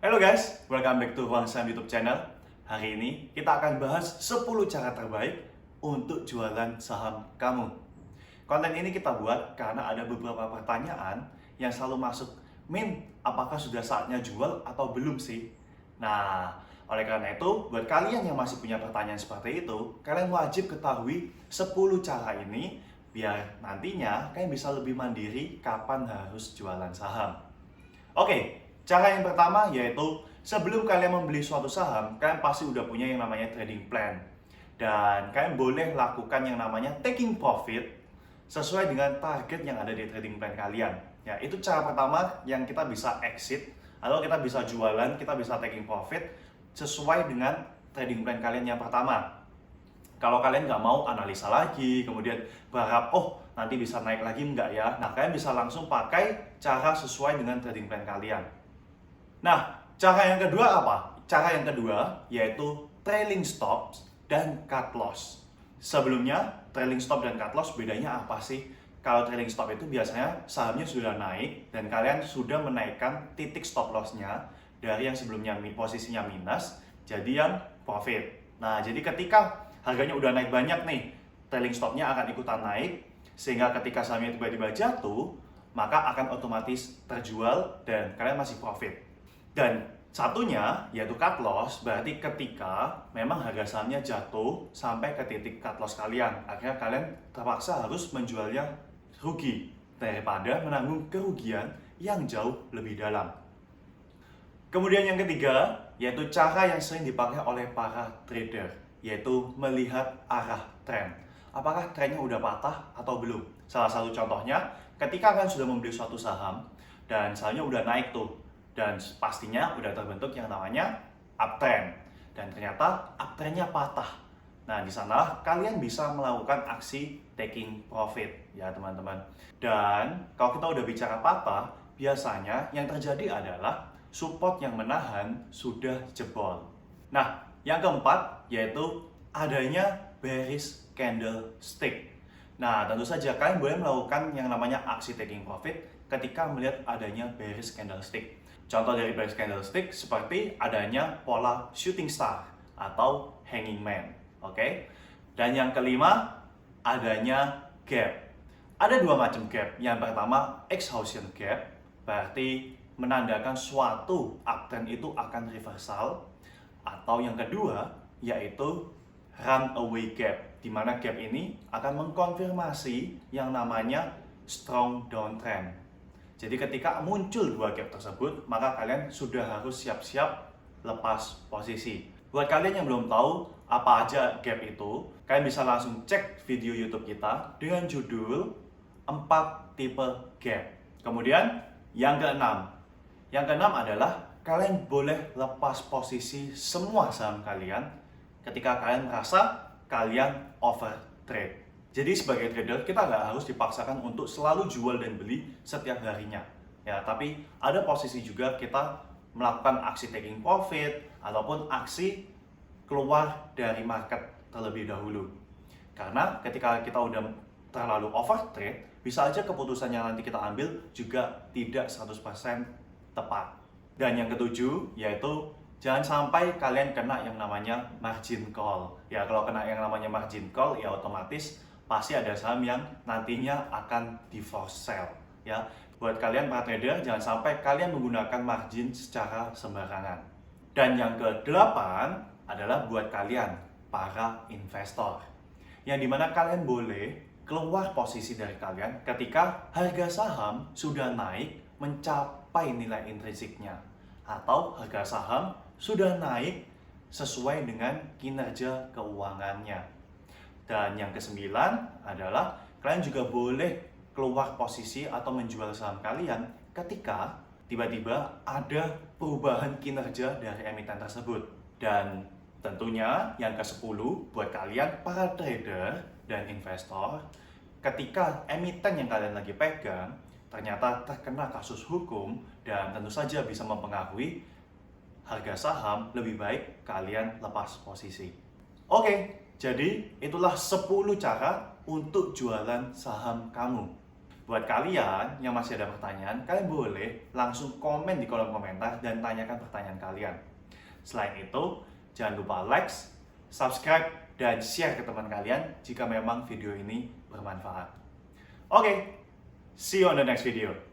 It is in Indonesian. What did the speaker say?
Halo guys, welcome back to Huang Sam YouTube channel. Hari ini kita akan bahas 10 cara terbaik untuk jualan saham kamu. Konten ini kita buat karena ada beberapa pertanyaan yang selalu masuk. Min, apakah sudah saatnya jual atau belum sih? Nah, oleh karena itu, buat kalian yang masih punya pertanyaan seperti itu, kalian wajib ketahui 10 cara ini biar nantinya kalian bisa lebih mandiri kapan harus jualan saham. Oke, cara yang pertama yaitu sebelum kalian membeli suatu saham, kalian pasti udah punya yang namanya trading plan. Dan kalian boleh lakukan yang namanya taking profit sesuai dengan target yang ada di trading plan kalian. Ya, itu cara pertama yang kita bisa exit atau kita bisa jualan, kita bisa taking profit sesuai dengan trading plan kalian yang pertama. Kalau kalian nggak mau analisa lagi, kemudian berharap, oh nanti bisa naik lagi nggak ya? Nah, kalian bisa langsung pakai cara sesuai dengan trading plan kalian. Nah, cara yang kedua apa? Cara yang kedua yaitu trailing stop dan cut loss. Sebelumnya, trailing stop dan cut loss bedanya apa sih? Kalau trailing stop itu biasanya sahamnya sudah naik dan kalian sudah menaikkan titik stop loss-nya dari yang sebelumnya posisinya minus jadi yang profit. Nah, jadi ketika harganya udah naik banyak nih, trailing stop-nya akan ikutan naik, sehingga ketika sahamnya tiba-tiba jatuh, maka akan otomatis terjual dan kalian masih profit. Dan satunya, yaitu cut loss, berarti ketika memang harga sahamnya jatuh sampai ke titik cut loss kalian, akhirnya kalian terpaksa harus menjualnya rugi, daripada menanggung kerugian yang jauh lebih dalam. Kemudian yang ketiga, yaitu cara yang sering dipakai oleh para trader, yaitu melihat arah tren. Apakah trennya udah patah atau belum? Salah satu contohnya, ketika kalian sudah membeli suatu saham dan sahamnya udah naik tuh, dan pastinya udah terbentuk yang namanya uptrend, dan ternyata uptrendnya patah. Nah, di sana kalian bisa melakukan aksi taking profit ya teman-teman. Dan kalau kita udah bicara patah, biasanya yang terjadi adalah support yang menahan sudah jebol. Nah, yang keempat yaitu adanya bearish candlestick. Nah, tentu saja kalian boleh melakukan yang namanya aksi taking profit ketika melihat adanya bearish candlestick. Contoh dari bearish candlestick seperti adanya pola shooting star atau hanging man. Oke? Dan yang kelima adanya gap. Ada dua macam gap. Yang pertama exhaustion gap, berarti menandakan suatu uptrend itu akan reversal. Atau yang kedua yaitu runaway gap, di mana gap ini akan mengkonfirmasi yang namanya strong downtrend. Jadi ketika muncul dua gap tersebut, maka kalian sudah harus siap-siap lepas posisi. Buat kalian yang belum tahu apa aja gap itu, kalian bisa langsung cek video YouTube kita dengan judul 4 tipe gap. Kemudian yang keenam. Yang keenam adalah kalian boleh lepas posisi semua saham kalian ketika kalian merasa kalian overtrade. Jadi sebagai trader kita nggak harus dipaksakan untuk selalu jual dan beli setiap harinya. Ya, tapi ada posisi juga kita melakukan aksi taking profit ataupun aksi keluar dari market terlebih dahulu. Karena ketika kita udah terlalu overtrade, bisa aja keputusan yang nanti kita ambil juga tidak 100% tepat. Dan yang ketujuh yaitu jangan sampai kalian kena yang namanya margin call. Ya, kalau kena yang namanya margin call ya otomatis pasti ada saham yang nantinya akan di force sell. Ya, buat kalian para trader jangan sampai kalian menggunakan margin secara sembarangan. Dan yang kedelapan adalah buat kalian para investor, yang dimana kalian boleh keluar posisi dari kalian ketika harga saham sudah naik mencapai nilai intrinsiknya atau harga saham sudah naik sesuai dengan kinerja keuangannya. Dan yang kesembilan adalah kalian juga boleh keluar posisi atau menjual saham kalian ketika tiba-tiba ada perubahan kinerja dari emiten tersebut. Dan tentunya yang ke-10 buat kalian para trader dan investor, ketika emiten yang kalian lagi pegang ternyata terkena kasus hukum dan tentu saja bisa mempengaruhi harga saham, lebih baik kalian lepas posisi. Oke, jadi itulah 10 cara untuk jualan saham kamu. Buat kalian yang masih ada pertanyaan, kalian boleh langsung komen di kolom komentar dan tanyakan pertanyaan kalian. Selain itu, jangan lupa like, subscribe, dan share ke teman kalian jika memang video ini bermanfaat. Oke, see you on the next video.